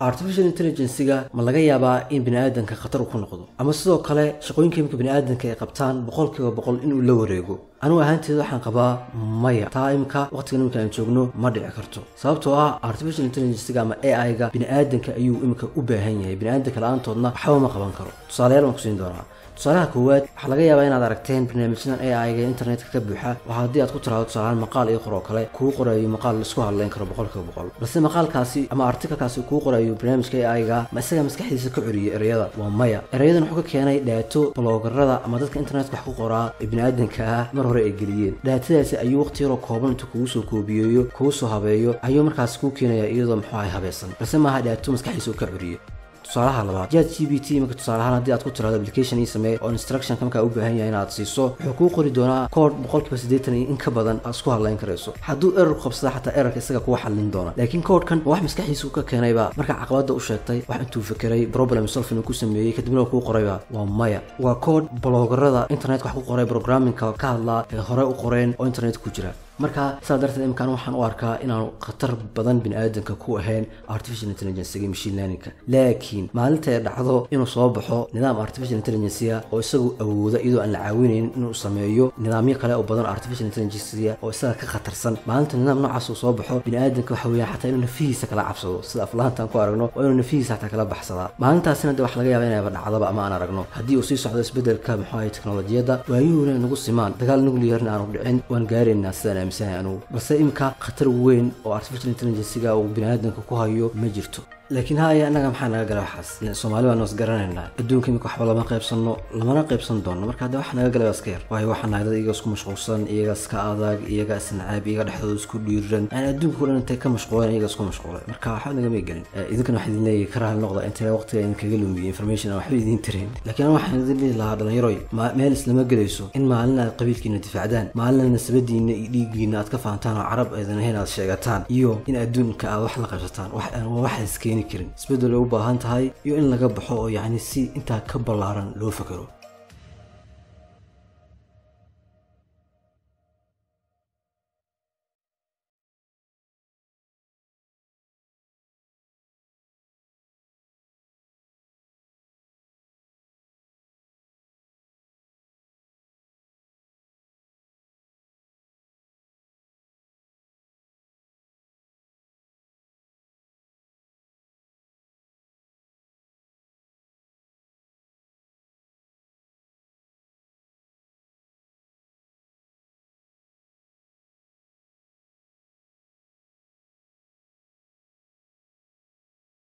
artificial intelligence-ga ma laga yaabaa in bini'aadanka khatar ku noqdo ama sidoo kale shaqooyinka imika bini'aadanka ay qabtaan 100% inuu la wareego anigu ahaanteedu waxaan qabaa maya taa imika waqtigan imika aan joogno ma dhici karto sababtoo ah artificial intelligence-ga ama AI-ga bini'aadanka ayuu imika u baahan yahay bini'aadanka la'aantoodna waxba ma qaban karo tusaalayaal waan ku siin doonaa tusaalaha koowaad waxa laga yaabaa inaad aragteen barnaamijyadan AI-ga internetka ka buuxa waxa haddii aad ku tiraahdo tusaalahan maqaal iyo qoro kale kuu qorayo maqaal la isku hadlayn karo 100% balse maqaalkaasi ama article-kaasi kuu qorayo barnaamijka AI-ga ma isaga maskaxdiisa ka curiyo ereyada waa maya erayadan wuxuu ka keenay daato bloggerada ama dadka internetka wax ku qoraa ee bini'aadanka ah mar hore ay geliyeen daatadaasi ayuu waqti yar kooban intuu kugu soo koobiyeeyo kugu soo habeeyo ayuu markaas kuu keenayaa iyadoo muxuu ahay habeesan balse maaha daato maskaxdiisa ka curiyo tusaalaha labaad ChatGPT marka tusaalahan haddii aad ku tiraahdo application ii samee oo instruction marka u baahan yahay inaad siiso wuxuu kuu qori doonaa code 80% in ka badan aad isku hadlayn karayso hadduu error qabsada xataa errorka isaga kuwa xallin doona laakiin code-kan wax maskaxiisa ka keenayba marka caqabada u sheegtay wax intuu fikiray problem solving ku sameeyay kadibna ku qorayba waa maya waa code bloggerada internet wax ku qoray programming-ka ka hadla ee hore u qoreen oo internet ku jira marka sadarteed imkaan waxaan u arkaa inaan khatar badan bini'aadanka ku ahayn artificial intelligence iyo machine learning laakiin maalinta ay dhacdo inuu soo baxo nidaam artificial intelligence oo isagu awooda iyadoo aan la caawinayn inuu sameeyo nidaamyo kale oo badan artificial intelligence oo isaga ka khatarsan maalinta nidaam noocaas uu soo baxo bini'aadanka waxa weeyaan xataa inuu nafihiisa kala cabsado sida aflaantan ku aragno oo inuu nafihiisa xataa kala baxsada maalintaasina wax laga yaabaa inay dhacdaba ama aan aragno haddii uu sii socdo isbedelka maxaa ay teknolojiyada waayuhuna nagu simaan dagaal nuclear-na aanu dhicin waan gaaraynaa sidaan بس إمكا خطر وين أو artificial intelligence أو بنادم كوهايو ما جرتو لكن هاي أنا كم حنا قلوا حس لأن الصومالي والناس قررنا بدون كم يكحوا لما قيب صنو لما نقيب صندون مركز ده إحنا قلوا أسكير وهي واحد هذا يجلس مشغولصن يجلس كأذاق يجلس نعاب يجلس حدوث كل يرن يعني بدون كلنا أنت كمشغول يجلس كمشغول مركز حنا جميع جن إذا كانوا واحد لنا يكره النقطة أنت وقت إنك قلوا بي information أو حبي دين ترين لكن واحد ذي لا هذا يروي ما مالس لما جلسوا إن ما لنا قبيل كنا دفعدان ما لنا نستبدي إن يجينا أتكفى عن عرب إذا هنا الشيءتان يو إن أدون كواحد لقجتان واحد سكين كرين سبدو لو باهنت هاي يو إن لقى بحو يعني سي انتا كبلارن لو فكرو